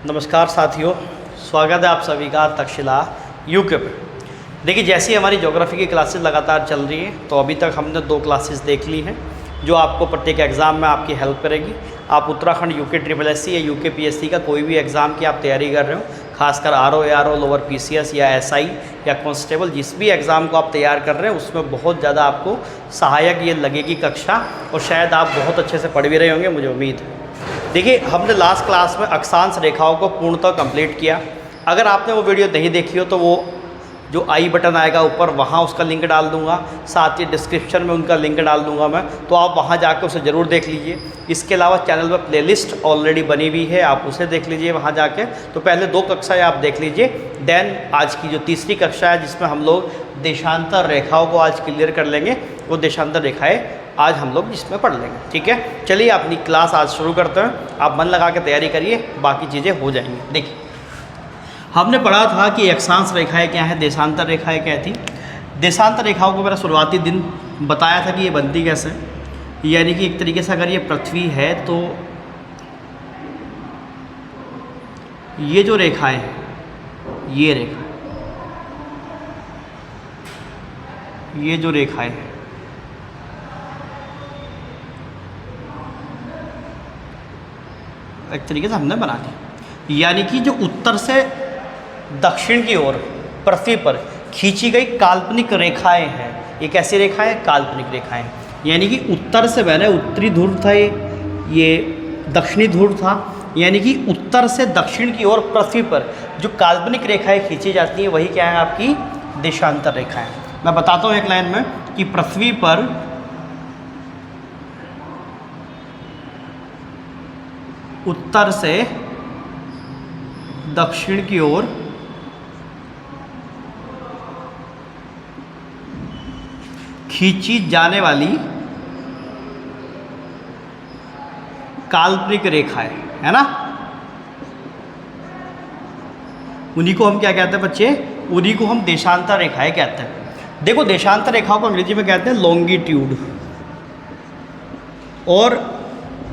नमस्कार साथियों, स्वागत है आप सभी का तक्षशिला यूके पे। देखिए, जैसी हमारी ज्योग्राफी की क्लासेस लगातार चल रही हैं, तो अभी तक हमने 2 क्लासेस देख ली हैं जो आपको प्रत्येक एग्ज़ाम में आपकी हेल्प करेगी। आप उत्तराखंड यूके SSC या यूके PSC का कोई भी एग्ज़ाम की आप तैयारी कर रहे हो, खासकर RO, ARO, लोअर PCS या SI या कांस्टेबल, जिस भी एग्ज़ाम को आप तैयार कर रहे हैं उसमें बहुत ज़्यादा आपको सहायक ये लगेगी कक्षा, और शायद आप बहुत अच्छे से पढ़ भी रहे होंगे, मुझे उम्मीद है। देखिए, हमने लास्ट क्लास में अक्षांश रेखाओं को पूर्णतः कंप्लीट किया। अगर आपने वो वीडियो नहीं देखी हो तो वो जो आई बटन आएगा ऊपर, वहाँ उसका लिंक डाल दूंगा, साथ ही डिस्क्रिप्शन में उनका लिंक डाल दूंगा मैं, तो आप वहाँ जाकर उसे ज़रूर देख लीजिए। इसके अलावा चैनल पर प्लेलिस्ट ऑलरेडी बनी हुई है, आप उसे देख लीजिए वहाँ जाके। तो पहले 2 कक्षाएँ आप देख लीजिए, देन आज की जो तीसरी कक्षा है जिसमें हम लोग देशांतर रेखाओं को आज क्लियर कर लेंगे, वो देशांतर रेखाएँ आज हम लोग इसमें पढ़ लेंगे। ठीक है, चलिए अपनी क्लास आज शुरू करते हैं। आप मन लगा के तैयारी करिए, बाकी चीज़ें हो जाएंगी। देखिए, हमने पढ़ा था कि अक्षांश रेखाएं क्या है, देशांतर रेखाएं क्या थी। देशांतर रेखाओं को मेरा शुरुआती दिन बताया था कि ये बनती कैसे, यानी कि एक तरीके से अगर ये पृथ्वी है तो ये जो रेखाएं हैं, ये जो रेखाएं हैं, एक तरीके से हमने बना दी, यानी कि जो उत्तर से दक्षिण की ओर पृथ्वी पर खींची गई काल्पनिक रेखाएं हैं। ये कैसी रेखाएं? काल्पनिक रेखाएं। यानी कि उत्तर से मैंने उत्तरी ध्रुव था, ये दक्षिणी ध्रुव था, यानी कि उत्तर से दक्षिण की ओर पृथ्वी पर जो काल्पनिक रेखाएं खींची जाती हैं वही क्या है? आपकी देशांतर रेखाएं। मैं बताता हूँ एक लाइन में कि पृथ्वी पर उत्तर से दक्षिण की ओर खींची जाने वाली काल्पनिक रेखाएं है ना, उन्हीं को हम क्या कहते हैं बच्चे? उन्हीं को हम देशांतर रेखाएं कहते हैं। देखो, देशांतर रेखाओं को अंग्रेजी में कहते हैं लॉन्गिट्यूड। और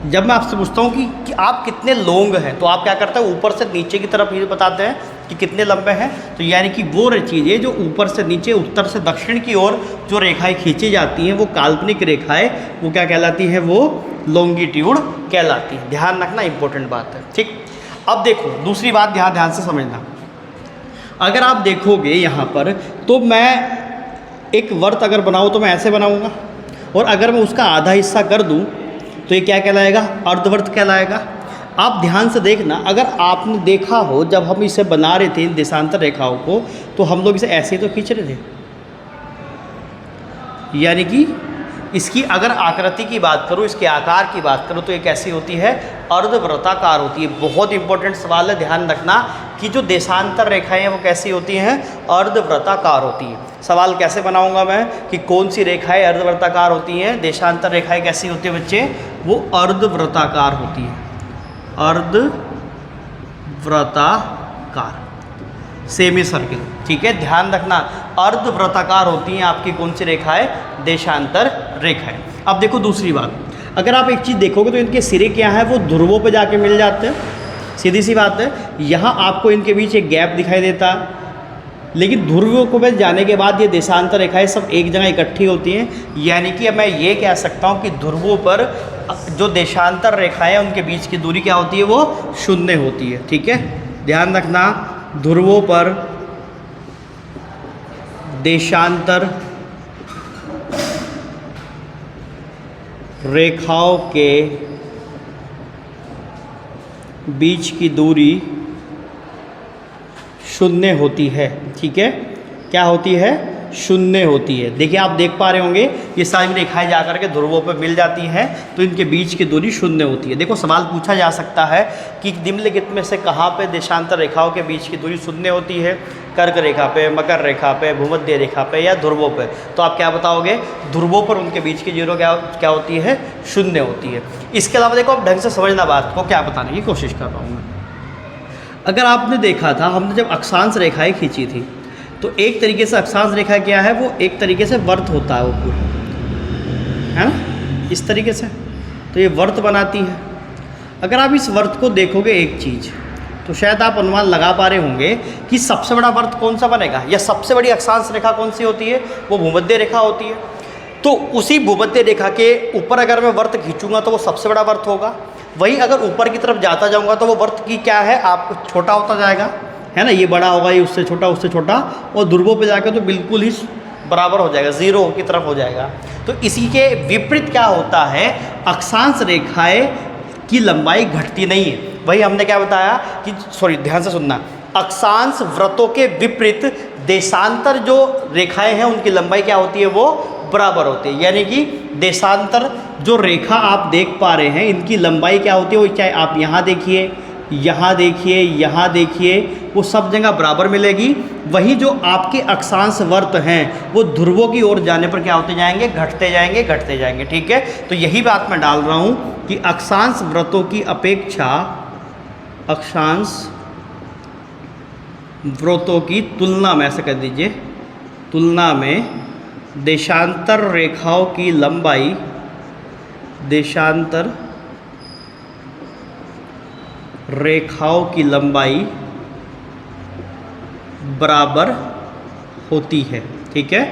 जब मैं आपसे पूछता हूँ कि आप कितने लॉन्ग हैं, तो आप क्या करते हैं? ऊपर से नीचे की तरफ ये बताते हैं कि कितने लंबे हैं। तो यानी कि वो चीज़ें जो ऊपर से नीचे, उत्तर से दक्षिण की ओर जो रेखाएं खींची जाती हैं, वो काल्पनिक रेखाएं, वो क्या कहलाती हैं? वो लॉन्गिट्यूड कहलाती हैं। ध्यान रखना, इंपॉर्टेंट बात है। ठीक, अब देखो दूसरी बात, ध्यान से समझना। अगर आप देखोगे यहाँ पर, तो मैं एक वर्त अगर बनाऊँ तो मैं ऐसे बनाऊँगा, और अगर मैं उसका आधा हिस्सा कर दूँ तो ये क्या कहलाएगा? अर्धवर्त कहलाएगा। आप ध्यान से देखना, अगर आपने देखा हो जब हम इसे बना रहे थे देशांतर रेखाओं को, तो हम लोग इसे ऐसे ही तो खींच रहे थे, यानी कि इसकी अगर आकृति की बात करूँ, इसके आकार की बात करूँ, तो ये कैसी होती है? अर्धवृत्ताकार होती है। बहुत इंपॉर्टेंट सवाल है, ध्यान रखना कि जो देशांतर रेखाएं हैं वो कैसी होती हैं? अर्धवृत्ताकार होती हैं। सवाल कैसे बनाऊंगा मैं कि कौन सी रेखाएं अर्धवृत्ताकार होती हैं? देशांतर रेखाएं कैसी होती है बच्चे? वो अर्धवृत्ताकार होती हैं, अर्धवृत्ताकार, सेमी सर्किल। ठीक है, ध्यान रखना, अर्धवृत्ताकार होती हैं आपकी कौन सी रेखाएं? देशांतर रेखाएं। अब देखो दूसरी बात, अगर आप एक चीज़ देखोगे तो इनके सिरे क्या है? वो ध्रुवों पे जाके मिल जाते हैं, सीधी सी बात है। यहाँ आपको इनके बीच एक गैप दिखाई देता है, लेकिन ध्रुवों को में जाने के बाद ये देशांतर रेखाएं सब एक जगह इकट्ठी होती हैं। यानी कि अब मैं ये कह सकता हूँ कि ध्रुवों पर जो देशांतर रेखाएं हैं उनके बीच की दूरी क्या होती है? वो शून्य होती है। ठीक है, ध्यान रखना, ध्रुवों पर देशांतर रेखाओं के बीच की दूरी शून्य होती है। ठीक है, क्या होती है? शून्य होती है। देखिए, आप देख पा रहे होंगे ये सारी रेखाएं जाकर के ध्रुवों पर मिल जाती हैं, तो इनके बीच की दूरी शून्य होती है। देखो, सवाल पूछा जा सकता है कि निम्नलिखित में से कहाँ पे देशांतर रेखाओं के बीच की दूरी शून्य होती है? कर्क रेखा पे, मकर रेखा पे, भूमध्य रेखा पे या ध्रुवों पे? तो आप क्या बताओगे? ध्रुवों पर उनके बीच की जीरो क्या होती है? शून्य होती है। इसके अलावा देखो, आप ढंग से समझना बात को, क्या बताने की कोशिश कर रहा हूँ मैं। अगर आपने देखा था, हमने जब अक्षांश रेखाएं खींची थी, तो एक तरीके से अक्षांश रेखा क्या है? वो एक तरीके से वर्त होता है, वो पूरा है ना, इस तरीके से, तो ये वर्त बनाती है। अगर आप इस वर्त को देखोगे एक चीज़, तो शायद आप अनुमान लगा पा रहे होंगे कि सबसे बड़ा वृत्त कौन सा बनेगा, या सबसे बड़ी अक्षांश रेखा कौन सी होती है, वो भूमध्य रेखा होती है। तो उसी भूमध्य रेखा के ऊपर अगर मैं वृत्त खींचूंगा तो वो सबसे बड़ा वृत्त होगा। वहीं अगर ऊपर की तरफ जाता जाऊंगा तो वो वृत्त की क्या है, आपको छोटा होता जाएगा, है ना, ये बड़ा होगा, ये उससे छोटा, और ध्रुवों पे जाकर तो बिल्कुल ही बराबर हो जाएगा, जीरो की तरफ हो जाएगा। तो इसी के विपरीत क्या होता है, अक्षांश रेखाएं की लंबाई घटती नहीं है। वही हमने क्या बताया कि, सॉरी ध्यान से सुनना, अक्षांश वृत्तों के विपरीत देशांतर जो रेखाएं हैं उनकी लंबाई क्या होती है, वो बराबर होती है। यानी कि देशांतर जो रेखा आप देख पा रहे हैं इनकी लंबाई क्या होती है, वो चाहे आप यहाँ देखिए, यहाँ देखिए, यहाँ देखिए, वो सब जगह बराबर मिलेगी। वही जो आपके अक्षांश वृत्त हैं वो ध्रुवों की ओर जाने पर क्या होते जाएंगे, घटते जाएंगे, घटते जाएंगे। ठीक है, तो यही बात मैं डाल रहा हूँ कि अक्षांश वृत्तों की अपेक्षा अक्षांश वृत्तों की तुलना में, ऐसे कर दीजिए, तुलना में देशांतर रेखाओं की लंबाई, देशांतर रेखाओं की लंबाई बराबर होती है। ठीक है,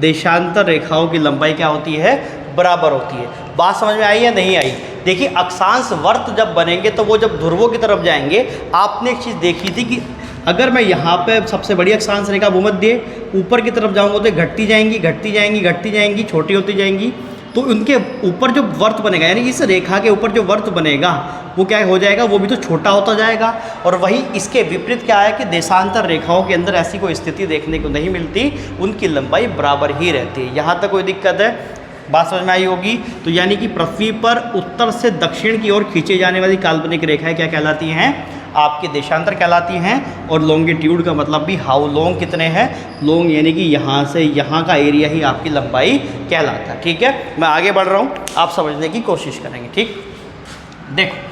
देशांतर रेखाओं की लंबाई क्या होती है, बराबर होती है। बात समझ में आई या नहीं आई? देखिए, अक्षांश वृत्त जब बनेंगे तो वो जब ध्रुवों की तरफ जाएंगे, आपने एक चीज़ देखी थी कि अगर मैं यहाँ पे सबसे बड़ी अक्षांश रेखा भूमध्य ऊपर की तरफ जाऊँगा तो घटती जाएंगी, घटती जाएंगी, घटती जाएंगी, छोटी होती जाएंगी। तो उनके ऊपर जो वृत्त बनेगा, यानी इस रेखा के ऊपर जो वृत्त बनेगा वो क्या हो जाएगा, वो भी तो छोटा होता जाएगा। और वही इसके विपरीत क्या है कि देशांतर रेखाओं के अंदर ऐसी कोई स्थिति देखने को नहीं मिलती, उनकी लंबाई बराबर ही रहती है। यहाँ तक कोई दिक्कत है? बात समझ में आई होगी। तो यानी कि पृथ्वी पर उत्तर से दक्षिण की ओर खींचे जाने वाली काल्पनिक रेखाएं क्या कहलाती हैं, आपके देशांतर कहलाती हैं। और लॉन्गिट्यूड का मतलब भी हाउ लॉन्ग कितने हैं, लॉन्ग यानी कि यहाँ से यहाँ का एरिया ही आपकी लंबाई कहलाता है। ठीक है, मैं आगे बढ़ रहा हूँ, आप समझने की कोशिश करेंगे। ठीक, देखो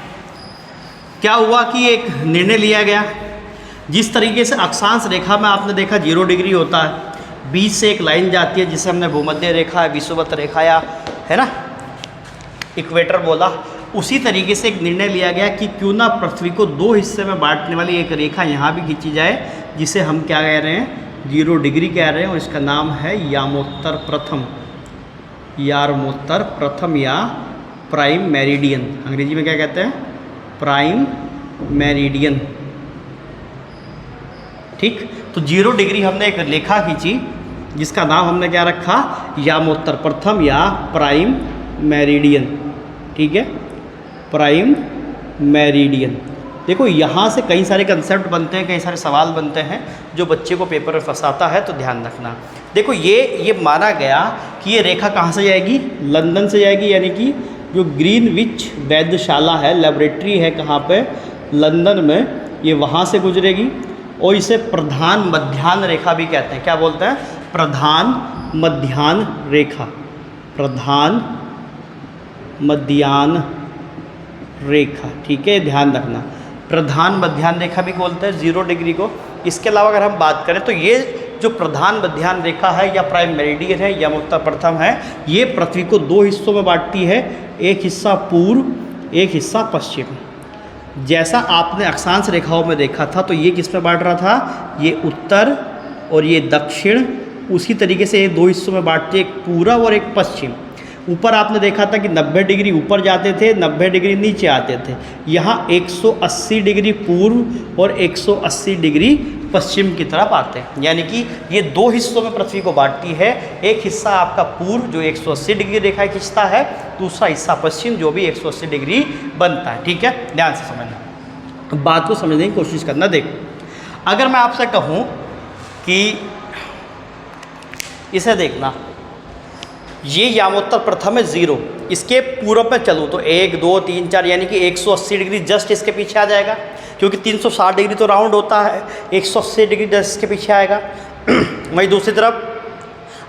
क्या हुआ कि एक निर्णय लिया गया, जिस तरीके से अक्षांश रेखा में आपने देखा 0 डिग्री होता है, बीच से एक लाइन जाती है जिसे हमने भूमध्य रेखा, विषुवत रेखा या है ना इक्वेटर बोला। उसी तरीके से एक निर्णय लिया गया कि क्यों ना पृथ्वी को 2 हिस्से में बांटने वाली एक रेखा यहाँ भी खींची जाए, जिसे हम क्या कह रहे हैं, 0 डिग्री कह रहे हैं, और इसका नाम है यामोत्तर प्रथम, यामोत्तर प्रथम या प्राइम मेरिडियन। अंग्रेजी में क्या कहते हैं, प्राइम मेरिडियन। ठीक, तो 0 डिग्री हमने एक रेखा खींची जिसका नाम हमने क्या रखा, यामोत्तर प्रथम या प्राइम मेरिडियन। ठीक है, प्राइम मेरिडियन। देखो यहाँ से कई सारे कंसेप्ट बनते हैं, कई सारे सवाल बनते हैं जो बच्चे को पेपर में फंसाता है, तो ध्यान रखना। देखो ये माना गया कि ये रेखा कहाँ से जाएगी, लंदन से जाएगी, यानी कि जो ग्रीनविच वैधशाला है, लेबोरेटरी है कहाँ पे, लंदन में, ये वहाँ से गुजरेगी। और इसे प्रधान मध्याह्न रेखा भी कहते हैं। क्या बोलते हैं, प्रधान मध्याह्न रेखा, प्रधान मध्याह्न रेखा। ठीक है, ध्यान रखना, प्रधान मध्याह्न रेखा भी बोलते हैं 0 डिग्री को। इसके अलावा अगर हम बात करें तो ये जो प्रधान मध्याह्न रेखा है या प्राइम मेरिडियन है, यामोत्तर प्रथम है, ये पृथ्वी को 2 हिस्सों में बांटती है, एक हिस्सा पूर्व, एक हिस्सा पश्चिम। जैसा आपने अक्षांश रेखाओं में देखा था, तो ये किस में बांट रहा था, ये उत्तर और ये दक्षिण। उसी तरीके से ये 2 हिस्सों में बांटते, एक पूर्व और एक पश्चिम। ऊपर आपने देखा था कि 90 डिग्री ऊपर जाते थे, 90 डिग्री नीचे आते थे। यहाँ 180 डिग्री पूर्व और 180 डिग्री पश्चिम की तरफ आते हैं। यानी कि ये 2 हिस्सों में पृथ्वी को बांटती है, एक हिस्सा आपका पूर्व जो 180 डिग्री रेखा खींचता है, दूसरा हिस्सा पश्चिम जो भी 180 डिग्री बनता है। ठीक है, ध्यान से समझना, बात को समझने की कोशिश करना। देखो, अगर मैं आपसे कहूँ कि इसे देखना, ये यामोत्तर प्रथम है 0, इसके पूर्व में चलूँ तो 1 2 3 4 यानी कि 180 डिग्री जस्ट इसके पीछे आ जाएगा, क्योंकि 360 डिग्री तो राउंड होता है, 180 डिग्री जस्ट इसके पीछे आएगा। वहीं दूसरी तरफ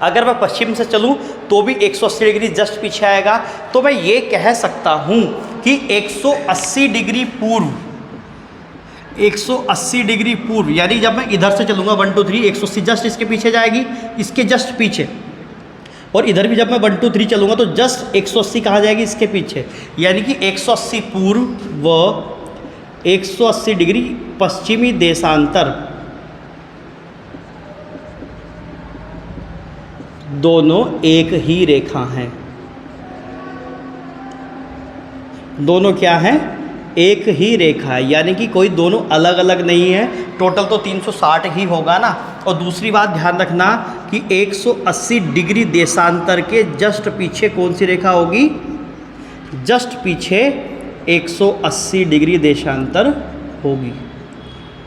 अगर मैं पश्चिम से चलूँ तो भी 180 डिग्री जस्ट पीछे आएगा। तो मैं ये कह सकता हूँ कि 180 डिग्री पूर्व, 180 डिग्री पूर्व, यानी जब मैं इधर से चलूँगा 1 2 3, 180 जस्ट इसके पीछे जाएगी, इसके जस्ट पीछे। और इधर भी जब मैं 1 2 3 चलूँगा तो जस्ट 180 कहाँ जाएगी, इसके पीछे। यानी कि 180 पूर्व व 180 डिग्री पश्चिमी देशांतर दोनों एक ही रेखा हैं। दोनों क्या हैं? एक ही रेखा है, यानी कि कोई दोनों अलग अलग नहीं है। टोटल तो 360 ही होगा ना। और दूसरी बात ध्यान रखना कि 180 डिग्री देशांतर के जस्ट पीछे कौन सी रेखा होगी? जस्ट पीछे 180 डिग्री देशांतर होगी।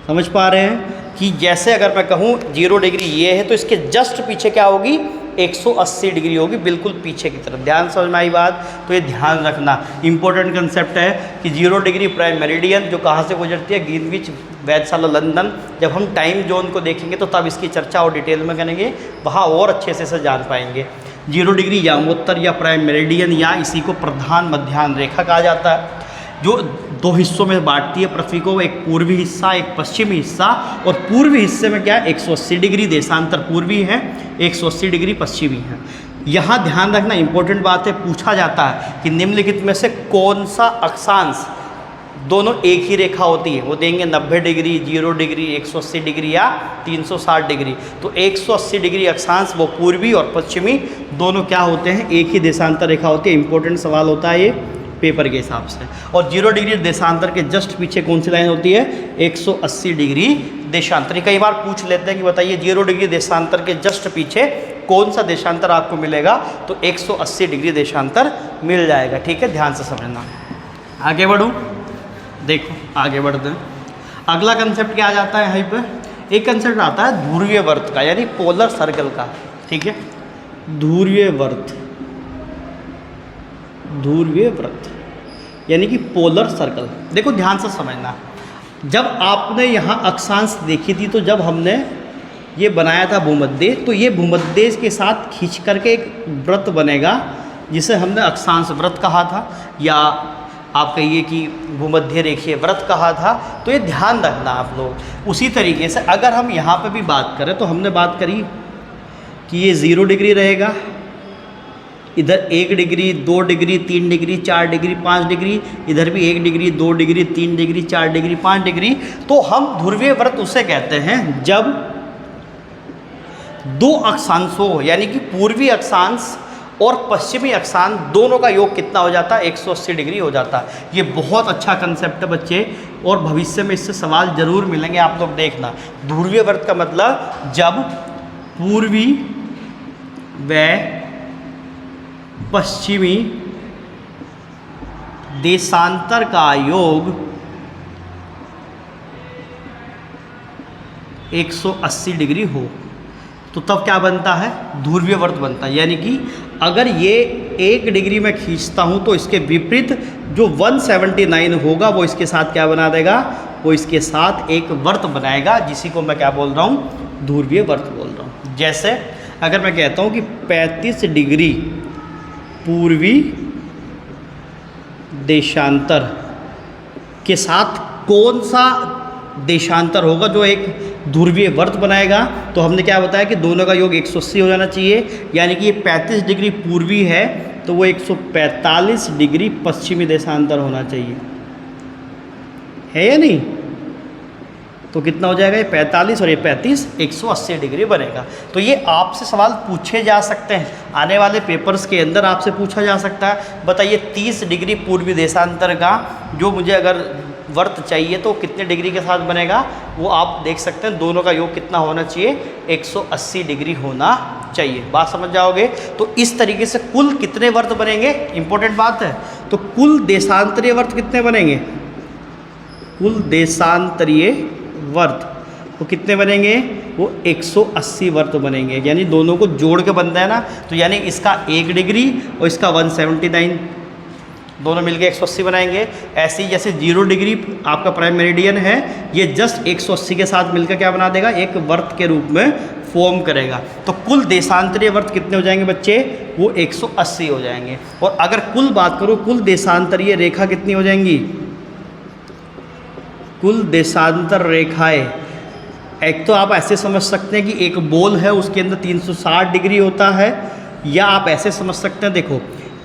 समझ पा रहे हैं कि जैसे अगर मैं कहूँ 0 डिग्री ये है तो इसके जस्ट पीछे क्या होगी? 180 डिग्री होगी, बिल्कुल पीछे की तरफ। ध्यान समझ में आई बात? तो ये ध्यान रखना, इंपॉर्टेंट कंसेप्ट है कि 0 डिग्री प्राइम मेरिडियन जो कहाँ से गुजरती है? ग्रीनविच, वेधशाला, लंदन। जब हम टाइम जोन को देखेंगे तो तब इसकी चर्चा और डिटेल में करेंगे, वहाँ और अच्छे से जान पाएंगे। 0 डिग्री यामोत्तर या प्राइम मेरिडियन या इसी को प्रधान मध्याह्न रेखा कहा जाता है, जो दो हिस्सों में बांटती है पृथ्वी को, एक पूर्वी हिस्सा एक पश्चिमी हिस्सा। और पूर्वी हिस्से में क्या है? 180 डिग्री देशांतर पूर्वी है, 180 डिग्री पश्चिमी है। यहाँ ध्यान रखना, इंपॉर्टेंट बात है, पूछा जाता है कि निम्नलिखित में से कौन सा अक्षांश दोनों एक ही रेखा होती है? वो देंगे 90 डिग्री, 0 डिग्री, 180 डिग्री या 360 डिग्री। तो 180 डिग्री अक्षांश वो पूर्वी और पश्चिमी दोनों क्या होते हैं? एक ही देशांतर रेखा होती है। इंपॉर्टेंट सवाल होता है ये पेपर के हिसाब से। और 0 डिग्री देशांतर के जस्ट पीछे कौन सी लाइन होती है? 180 डिग्री देशांतर। कई बार पूछ लेते हैं कि बताइए 0 डिग्री देशांतर के जस्ट पीछे कौन सा देशांतर आपको मिलेगा? तो 180 डिग्री देशांतर मिल जाएगा। ठीक है, ध्यान से समझना। आगे बढ़ूँ, देखो आगे बढ़ते हैं। अगला कंसेप्ट क्या आ जाता है? यहाँ पे एक कंसेप्ट आता है ध्रुवीय वर्त का, यानी पोलर सर्कल का। ठीक है, ध्रुवीय वर्त, ध्रुवीय व्रत यानी कि पोलर सर्कल। देखो ध्यान से समझना, जब आपने यहाँ अक्षांश देखी थी तो जब हमने ये बनाया था भूमध्य, तो ये भूमध्य के साथ खींच करके एक व्रत बनेगा जिसे हमने अक्षांश व्रत कहा था, या आप कहिए कि भूमध्य रेखीय व्रत कहा था। तो ये ध्यान रखना आप लोग। उसी तरीके से अगर हम यहाँ पे भी बात करें तो हमने बात करी कि ये 0 डिग्री रहेगा, इधर 1 degree, 2 degree, 3 degree, 4 degree, 5 degree, इधर भी 1 degree, 2 degree, 3 degree, 4 degree, 5 degree. तो हम ध्रुवीय व्रत उसे कहते हैं जब दो अक्षांशों यानी कि पूर्वी अक्षांश और पश्चिमी अक्षांश दोनों का योग कितना हो जाता है? 180 डिग्री हो जाता है। ये बहुत अच्छा कंसेप्ट है बच्चे, और भविष्य में इससे सवाल जरूर मिलेंगे, आप लोग देखना। ध्रुवीय व्रत का मतलब जब पूर्वी व पश्चिमी देशांतर का योग 180 डिग्री हो, तो तब क्या बनता है? ध्रुवीय व्रत बनता है। यानी कि अगर ये 1 डिग्री में खींचता हूँ तो इसके विपरीत जो 179 होगा वो इसके साथ क्या बना देगा? वो इसके साथ एक व्रत बनाएगा, जिसी को मैं क्या बोल रहा हूँ? ध्रुवीय व्रत बोल रहा हूँ। जैसे अगर मैं कहता हूँ कि 35 डिग्री पूर्वी देशांतर के साथ कौन सा देशांतर होगा जो एक ध्रुवीय व्रत बनाएगा, तो हमने क्या बताया कि दोनों का योग 180 हो जाना चाहिए। यानी कि ये 35 डिग्री पूर्वी है तो वो 145 डिग्री पश्चिमी देशांतर होना चाहिए, है या नहीं? तो कितना हो जाएगा? ये 45 और ये 35, 180 डिग्री बनेगा। तो ये आपसे सवाल पूछे जा सकते हैं, आने वाले पेपर्स के अंदर आपसे पूछा जा सकता है। बताइए 30 डिग्री पूर्वी देशांतर का जो मुझे अगर व्रत चाहिए तो कितने डिग्री के साथ बनेगा? वो आप देख सकते हैं। दोनों का योग कितना होना चाहिए? 180 डिग्री होना चाहिए। बात समझ जाओगे? तो इस तरीके से कुल कितने व्रत बनेंगे? इंपॉर्टेंट बात है। तो कुल देशांतरीय व्रत कितने बनेंगे? कुल देशांतरीय व्रत वो कितने बनेंगे? वो 180 व्रत बनेंगे। यानी दोनों को जोड़ के बनता है ना, तो यानी इसका 1 डिग्री और इसका 179 दोनों मिलके 180 बनाएंगे। ऐसे ही जैसे 0 डिग्री आपका प्राइम मेरिडियन है, ये जस्ट 180 के साथ मिलकर क्या बना देगा? एक व्रत के रूप में फॉर्म करेगा। तो कुल देशांतरीय व्रत कितने हो जाएंगे बच्चे? वो 180 हो जाएंगे। और अगर कुल बात करूँ, कुल देशांतरीय रेखा कितनी हो जाएंगी? कुल देशांतर रेखाएं, एक तो आप ऐसे समझ सकते हैं कि एक बॉल है उसके अंदर 360 डिग्री होता है, या आप ऐसे समझ सकते हैं, देखो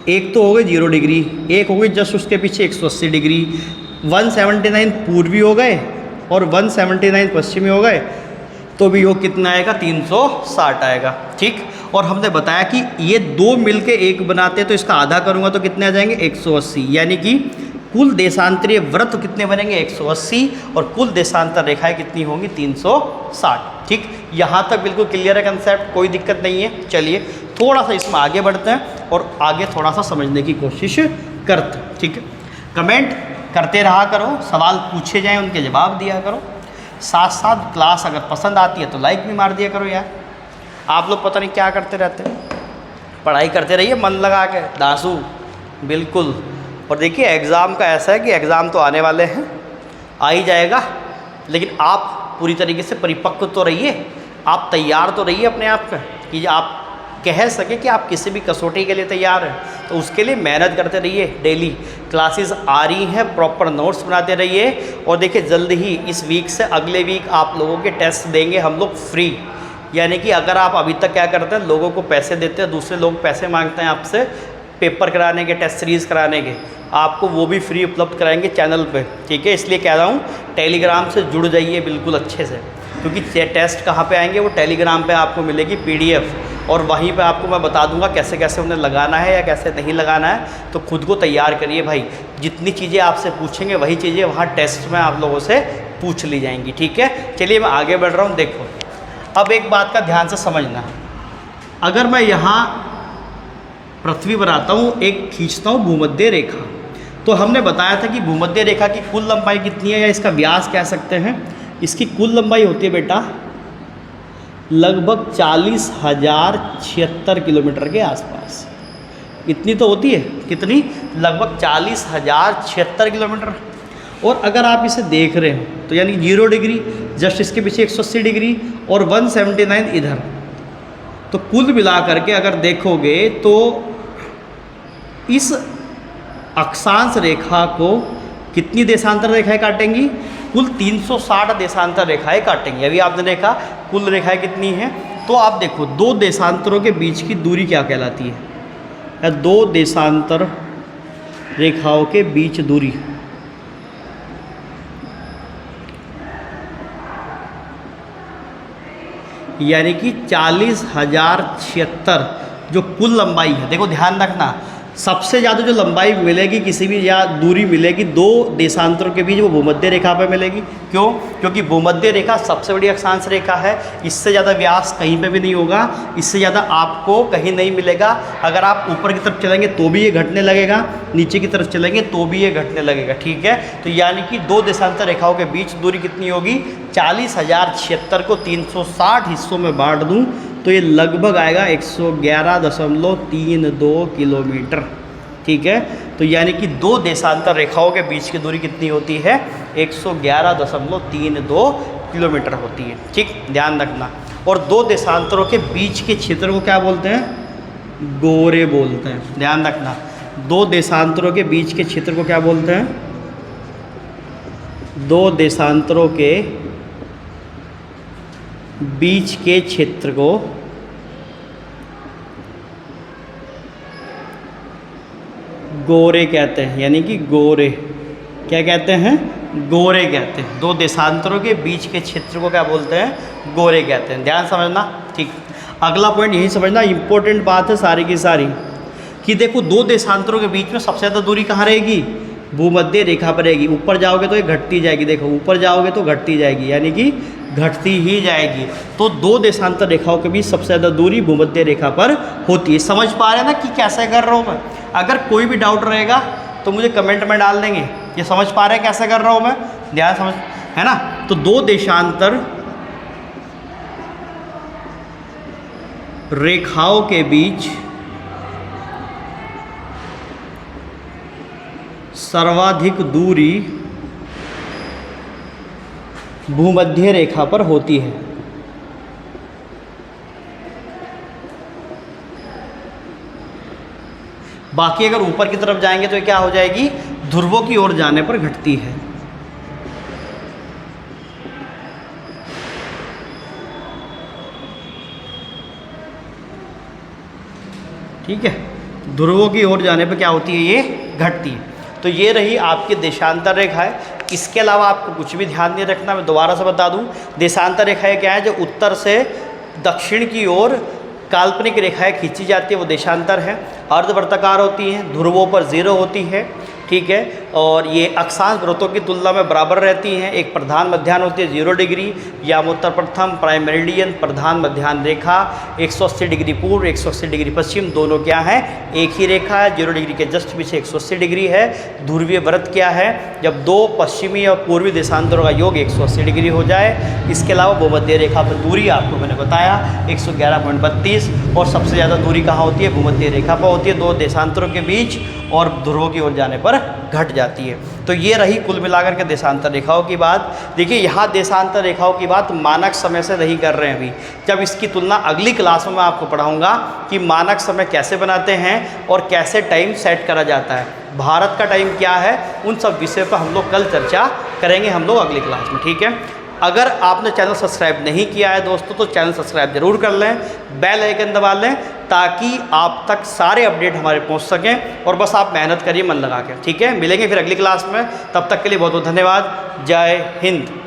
एक तो हो गई 0 डिग्री, एक हो गई जस्ट उसके पीछे 180 डिग्री, 179 पूर्वी हो गए और 179 पश्चिमी हो गए, तो भी योग कितना आएगा? 360 आएगा। ठीक, और हमने बताया कि ये दो मिलके एक बनाते हैं, तो इसका आधा करूँगा तो कितने आ जाएंगे? 180। यानी कि कुल देशांतरीय वृत्त कितने बनेंगे? 180, और कुल देशांतर रेखाएं कितनी होंगी? 360। ठीक, यहाँ तक बिल्कुल क्लियर है कंसेप्ट, कोई दिक्कत नहीं है। चलिए थोड़ा सा इसमें आगे बढ़ते हैं और आगे थोड़ा सा समझने की कोशिश करते हैं। ठीक है, कमेंट करते रहा करो, सवाल पूछे जाएं उनके जवाब दिया करो, साथ साथ क्लास अगर पसंद आती है तो लाइक भी मार दिया करो यार। आप लोग पता नहीं क्या करते रहते हैं, पढ़ाई करते रहिए मन लगा के दासू, बिल्कुल। और देखिए एग्ज़ाम का ऐसा है कि एग्ज़ाम तो आने वाले हैं, आ ही जाएगा, लेकिन आप पूरी तरीके से परिपक्व तो रहिए, आप तैयार तो रहिए अपने आप का, कि आप कह सके कि आप किसी भी कसौटी के लिए तैयार हैं। तो उसके लिए मेहनत करते रहिए, डेली क्लासेस आ रही हैं, प्रॉपर नोट्स बनाते रहिए। और देखिए जल्द ही इस वीक से अगले वीक आप लोगों के टेस्ट देंगे हम लोग फ्री। यानी कि अगर आप अभी तक क्या करते हैं, लोगों को पैसे देते हैं, दूसरे लोग पैसे मांगते हैं आपसे पेपर कराने के, टेस्ट सीरीज़ कराने के, आपको वो भी फ्री उपलब्ध कराएंगे चैनल पे। ठीक है, इसलिए कह रहा हूँ टेलीग्राम से जुड़ जाइए बिल्कुल अच्छे से, क्योंकि टेस्ट कहाँ पे आएंगे? वो टेलीग्राम पे आपको मिलेगी PDF, और वहीं पे आपको मैं बता दूंगा कैसे कैसे उन्हें लगाना है या कैसे नहीं लगाना है। तो खुद को तैयार करिए भाई, जितनी चीज़ें आपसे पूछेंगे वही चीज़ें वहाँ टेस्ट में आप लोगों से पूछ ली जाएंगी। ठीक है, चलिए मैं आगे बढ़ रहा हूँ। देखो अब एक बात का ध्यान से समझना, अगर मैं यहाँ पृथ्वी बनाता हूँ, एक खींचता हूँ भूमध्य रेखा, तो हमने बताया था कि भूमध्य रेखा की कुल लंबाई कितनी है, या इसका व्यास कह सकते हैं। इसकी कुल लंबाई होती है बेटा लगभग 40,076 किलोमीटर के आसपास। इतनी तो होती है, कितनी? लगभग 40,076 किलोमीटर। और अगर आप इसे देख रहे हो तो यानी 0 डिग्री, जस्ट इसके पीछे 180 डिग्री और 179 इधर, तो कुल मिला करके अगर देखोगे तो इस अक्षांश रेखा को कितनी देशांतर रेखाएं काटेंगी? कुल 360 देशांतर रेखाएं काटेंगी। अभी आपने देखा कुल रेखाएं कितनी हैं, तो आप देखो दो देशांतरों के बीच की दूरी क्या कहलाती है, या दो देशांतर रेखाओं के बीच दूरी, यानी कि 40,076 जो कुल लंबाई है। देखो ध्यान रखना, सबसे ज़्यादा जो लंबाई मिलेगी किसी भी या दूरी मिलेगी दो देशांतरों के बीच, वो भूमध्य रेखा पर मिलेगी। क्यों? क्योंकि भूमध्य रेखा सबसे बड़ी अक्षांश रेखा है, इससे ज़्यादा व्यास कहीं पे भी नहीं होगा, इससे ज़्यादा आपको कहीं नहीं मिलेगा। अगर आप ऊपर की तरफ चलेंगे तो भी ये घटने लगेगा, नीचे की तरफ चलेंगे तो भी ये घटने लगेगा। ठीक है, तो यानी कि दो देशांतर रेखाओं के बीच दूरी कितनी होगी? 40,076 को 360 हिस्सों में बांट दूँ तो ये लगभग आएगा 111.32 किलोमीटर। ठीक है, तो यानी कि दो देशांतर रेखाओं के बीच की दूरी कितनी होती है? 111.32 किलोमीटर होती है। ठीक, ध्यान रखना। और दो देशांतरों के बीच के क्षेत्र को क्या बोलते हैं? गोरे बोलते हैं। ध्यान रखना, दो देशांतरों के बीच के क्षेत्र को क्या बोलते हैं? दो देशांतरों के बीच के क्षेत्र को गोरे कहते हैं। यानी कि गोरे क्या कहते हैं? गोरे कहते हैं। दो देशांतरों के बीच के क्षेत्र को क्या बोलते हैं? गोरे कहते हैं। ध्यान समझना। ठीक, अगला पॉइंट यही समझना, इंपॉर्टेंट बात है सारी की सारी, कि देखो दो देशांतरों के बीच में सबसे ज़्यादा दूरी कहाँ रहेगी? भूमध्य रेखा पर रहेगी। ऊपर जाओगे तो ये घटती जाएगी, देखो ऊपर जाओगे तो घटती जाएगी, यानी कि घटती ही जाएगी। तो दो देशांतर रेखाओं के बीच सबसे ज़्यादा दूरी भूमध्य रेखा पर होती है। समझ पा रहे हैं ना कि कैसे कर रहा हूँ मैं? अगर कोई भी डाउट रहेगा तो मुझे कमेंट में डाल देंगे। ये समझ पा रहे हैं कैसे कर रहा हूँ मैं? ध्यान समझ, है ना? तो दो देशांतर रेखाओं के बीच सर्वाधिक दूरी भूमध्य रेखा पर होती है। बाकी अगर ऊपर की तरफ जाएंगे तो ये क्या हो जाएगी? ध्रुवों की ओर जाने पर घटती है। ठीक है, ध्रुवों की ओर जाने पर क्या होती है? ये घटती है। तो ये रही आपकी देशांतर रेखाएं। इसके अलावा आपको कुछ भी ध्यान नहीं रखना, मैं दोबारा से बता दूं, देशांतर रेखाएं क्या है, जो उत्तर से दक्षिण की ओर काल्पनिक रेखाएं खींची जाती है वो देशांतर है। अर्धवर्ताकार होती हैं, ध्रुवों पर 0 होती है, ठीक है, और ये अक्षांश वृत्तों की तुलना में बराबर रहती हैं। एक प्रधान मध्याह्न होती है 0 डिग्री, यामोत्तर प्रथम, प्राइम मेरिडियन, प्रधान मध्याह्न रेखा 180 डिग्री पूर्व 180 डिग्री पश्चिम, दोनों क्या है, एक ही रेखा है। 0 डिग्री के जस्ट पीछे 180 डिग्री है। ध्रुवीय व्रत क्या है, जब दो पश्चिमी और पूर्वी देशांतरों का योग 180 डिग्री हो जाए। इसके अलावा भूमध्य रेखा पर दूरी आपको मैंने बताया 111.32, और सबसे ज़्यादा दूरी कहाँ होती है, भूमध्य रेखा पर होती है, दो देशांतरों के बीच, और ध्रुवों की ओर जाने पर घट जाती है। तो ये रही कुल मिलाकर के देशांतर रेखाओं की बात। देखिए यहाँ देशांतर रेखाओं की बात मानक समय से नहीं कर रहे हैं अभी, जब इसकी तुलना अगली क्लास में मैं आपको पढ़ाऊँगा कि मानक समय कैसे बनाते हैं और कैसे टाइम सेट करा जाता है, भारत का टाइम क्या है, उन सब विषय पर हम लोग कल चर्चा करेंगे हम लोग अगली क्लास में, ठीक है। अगर आपने चैनल सब्सक्राइब नहीं किया है दोस्तों तो चैनल सब्सक्राइब जरूर कर लें, बेल आइकन दबा लें, ताकि आप तक सारे अपडेट हमारे पहुंच सकें, और बस आप मेहनत करिए मन लगा के, ठीक है। मिलेंगे फिर अगली क्लास में, तब तक के लिए बहुत बहुत धन्यवाद। जय हिंद।